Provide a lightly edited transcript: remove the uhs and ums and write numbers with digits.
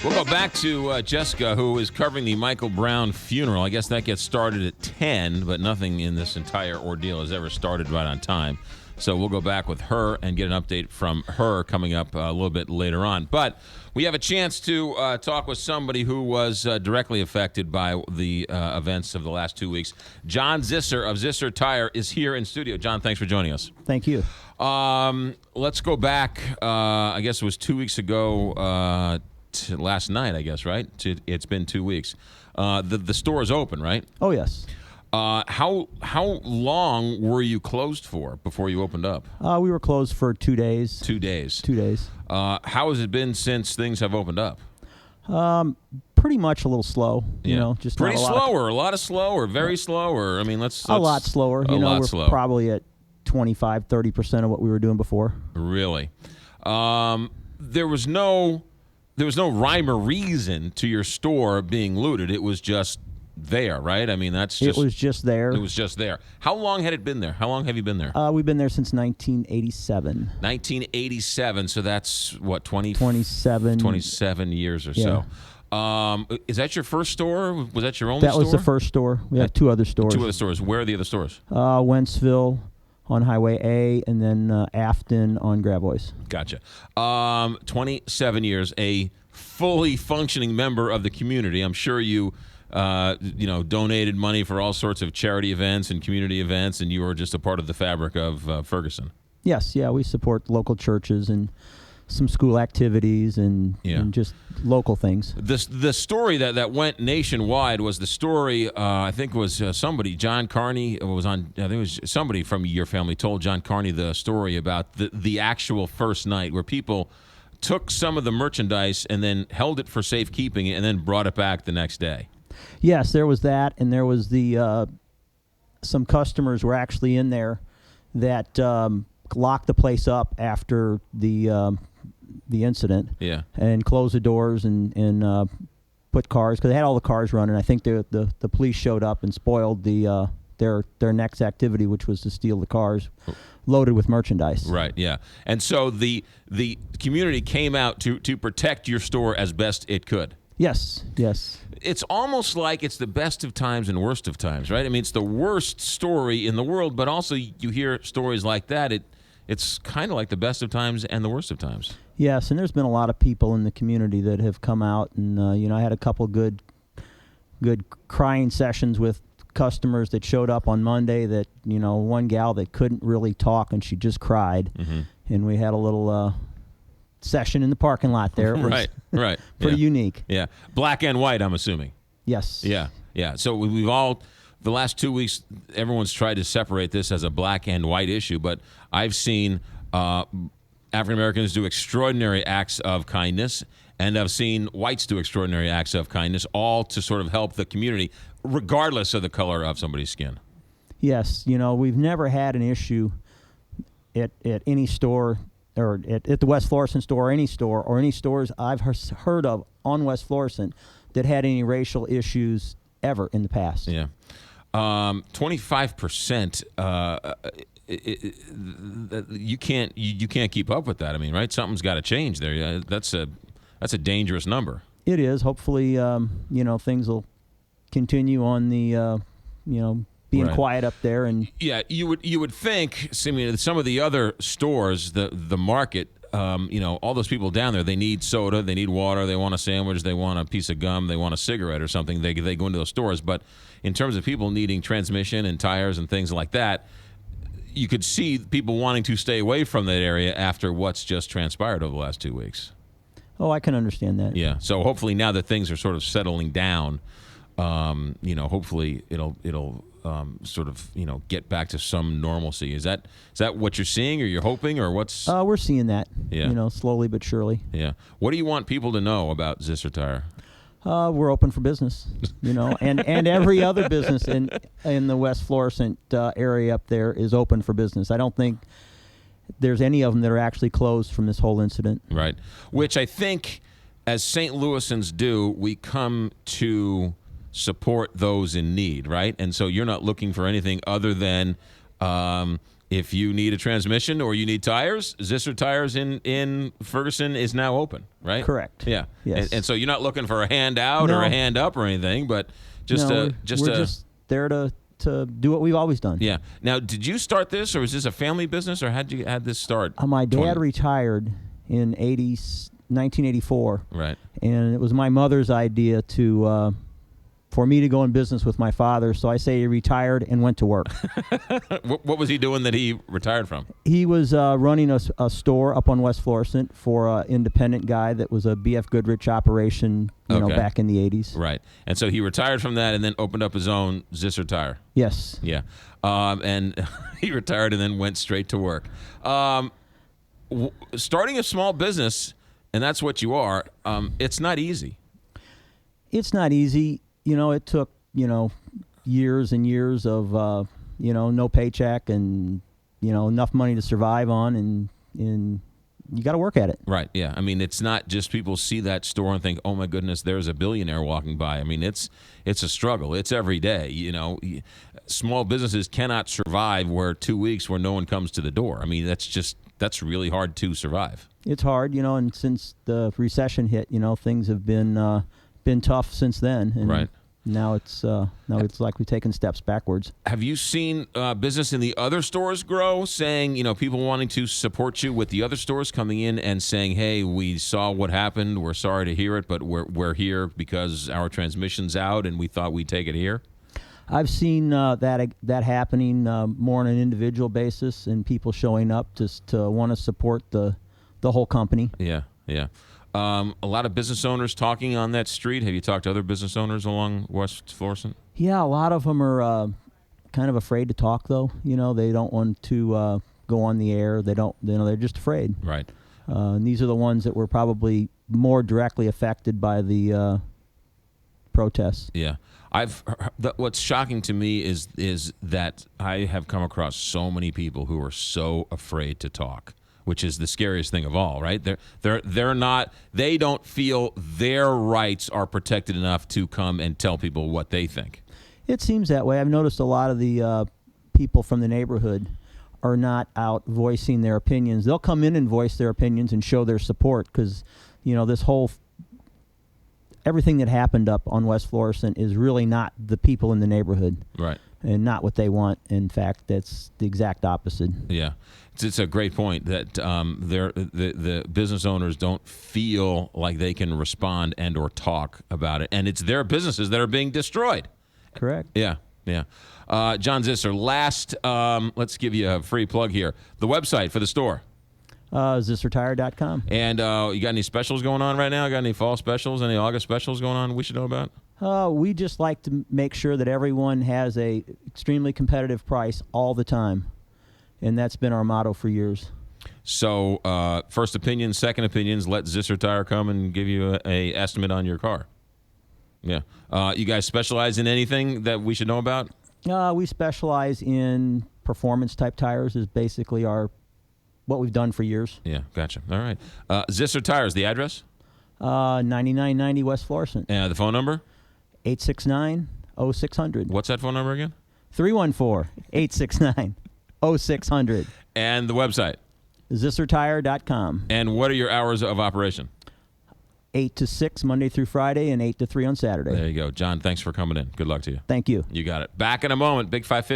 We'll go back to Jessica, who is covering the Michael Brown funeral. I guess that gets started at 10, but nothing in this entire ordeal has ever started right on time. So we'll go back with her and get an update from her coming up a little bit later on. But we have a chance to talk with somebody who was directly affected by the events of the last 2 weeks. John Zisser of Zisser Tire is here in studio. John, thanks for joining us. Thank you. Let's go back, I guess it was 2 weeks ago, last night, I guess, right? It's been 2 weeks. The store is open, right? Oh, yes. How long were you closed for before you opened up? We were closed for 2 days. 2 days. 2 days. How has it been since things have opened up? Pretty much a little slow. You know, just pretty not slower, a lot of slower, very slower. I mean, let's a lot slower. A lot we're slower. Probably at 25-30% of what we were doing before. Really? There was no rhyme or reason to your store being looted. It was just there, right? I mean, it was just there. It was just there. How long had it been there? How long have you been there? We've been there since 1987. 1987, so that's what, 27 years or yeah. so. Is that your first store? Was that your only store? That was the first store. We have two other stores. Two other stores. Where are the other stores? Wentzville on Highway A, and then Afton on Gravois. Gotcha. 27 years, a fully functioning member of the community. I'm sure you donated money for all sorts of charity events and community events, and you were just a part of the fabric of Ferguson. Yes, yeah, we support local churches and some school activities and just local things. The story that went nationwide was the story, I think it was somebody, John Carney, was on, I think it was somebody from your family told John Carney the story about the actual first night where people took some of the merchandise and then held it for safekeeping and then brought it back the next day. Yes, there was that, and there was some customers were actually in there that locked the place up after the incident, and closed the doors and put cars, because they had all the cars running. I think the police showed up and spoiled their next activity, which was to steal the cars loaded with merchandise. Right, yeah. And so the community came out to protect your store as best it could. Yes. It's almost like it's the best of times and worst of times, right? I mean, it's the worst story in the world, but also you hear stories like that. It's kind of like the best of times and the worst of times. Yes, and there's been a lot of people in the community that have come out, and I had a couple good crying sessions with customers that showed up on Monday. That one gal that couldn't really talk and she just cried, and we had a little session in the parking lot there. It was right. Pretty unique. Yeah, black and white, I'm assuming. Yes. Yeah. So we've all, the last 2 weeks, everyone's tried to separate this as a black and white issue, but I've seen African Americans do extraordinary acts of kindness, and I've seen whites do extraordinary acts of kindness, all to sort of help the community, regardless of the color of somebody's skin. Yes, we've never had an issue at any store, or at the West Florissant store, or any stores I've heard of on West Florissant that had any racial issues ever in the past. Yeah. 25%, you can't keep up with that. I mean, right? Something's got to change there. That's a dangerous number. It is. Hopefully, things will continue on the, being quiet up there. And yeah, you would think. I mean, some of the other stores, the market, all those people down there, they need soda, they need water, they want a sandwich, they want a piece of gum, they want a cigarette or something. They go into those stores. But in terms of people needing transmission and tires and things like that, you could see people wanting to stay away from that area after what's just transpired over the last 2 weeks. Oh, I can understand that. Yeah. So hopefully now that things are sort of settling down, hopefully it'll sort of get back to some normalcy. Is that what you're seeing, or you're hoping, or what's? We're seeing that. Yeah. Slowly but surely. Yeah. What do you want people to know about Zisser Tire? We're open for business, and every other business in the West Florissant area up there is open for business. I don't think there's any of them that are actually closed from this whole incident. Right. Which I think, as St. Louisans do, we come to support those in need, right? And so you're not looking for anything other than if if you need a transmission or you need tires, Zisser Tires in Ferguson is now open, right? Correct. Yeah. Yes. And so you're not looking for a hand out or a hand up or anything, but we're just there to do what we've always done. Yeah. Now, did you start this, or was this a family business, or had you had this start? My dad retired in 1984. Right. And it was my mother's idea for me to go in business with my father. So I say he retired and went to work. What was he doing that he retired from? He was running a store up on West Florissant for an independent guy that was a B.F. Goodrich operation, you know, back in the 80s. Right. And so he retired from that and then opened up his own Zisser Tire. Yes. Yeah. And he retired and then went straight to work. Starting a small business, and that's what you are, it's not easy. It's not easy. You know, it took, years and years of, no paycheck and, enough money to survive on, and you got to work at it. Right, yeah. I mean, it's not just people see that store and think, oh, my goodness, there's a billionaire walking by. I mean, it's a struggle. It's every day, Small businesses cannot survive 2 weeks where no one comes to the door. I mean, that's really hard to survive. It's hard, and since the recession hit, things have been tough since then. And right. Now it's like we've taken steps backwards. Have you seen business in the other stores grow, saying, people wanting to support you with the other stores coming in and saying, hey, we saw what happened, we're sorry to hear it, but we're here because our transmission's out and we thought we'd take it here? I've seen that happening more on an individual basis, and people showing up just to want to support the whole company. Yeah, yeah. A lot of business owners talking on that street. Have you talked to other business owners along West Florissant? Yeah, a lot of them are kind of afraid to talk, though. They don't want to go on the air. They don't. They're just afraid. Right. And these are the ones that were probably more directly affected by the protests. Yeah. What's shocking to me is that I have come across so many people who are so afraid to talk, which is the scariest thing of all, right? They don't feel their rights are protected enough to come and tell people what they think. It seems that way. I've noticed a lot of the people from the neighborhood are not out voicing their opinions. They'll come in and voice their opinions and show their support because, this whole everything that happened up on West Florissant is really not the people in the neighborhood. Right. And not what they want. In fact, that's the exact opposite. Yeah. It's a great point that the business owners don't feel like they can respond and or talk about it. And it's their businesses that are being destroyed. Correct. Yeah, yeah. John Zisser, let's give you a free plug here. The website for the store. ZisserTire.com. And you got any specials going on right now? Got any fall specials, any August specials going on we should know about? We just like to make sure that everyone has a extremely competitive price all the time. And that's been our motto for years. So first opinions, second opinions, let Zisser Tire come and give you a estimate on your car. Yeah. You guys specialize in anything that we should know about? We specialize in performance-type tires is basically what we've done for years. Yeah, gotcha. All right. Zisser Tires, the address? 9990 West Florissant. The phone number? 869-0600. What's that phone number again? 314-869-0600. And the website? ZisserTire.com. And what are your hours of operation? 8 to 6 Monday through Friday and 8 to 3 on Saturday. There you go. John, thanks for coming in. Good luck to you. Thank you. You got it. Back in a moment. Big 550.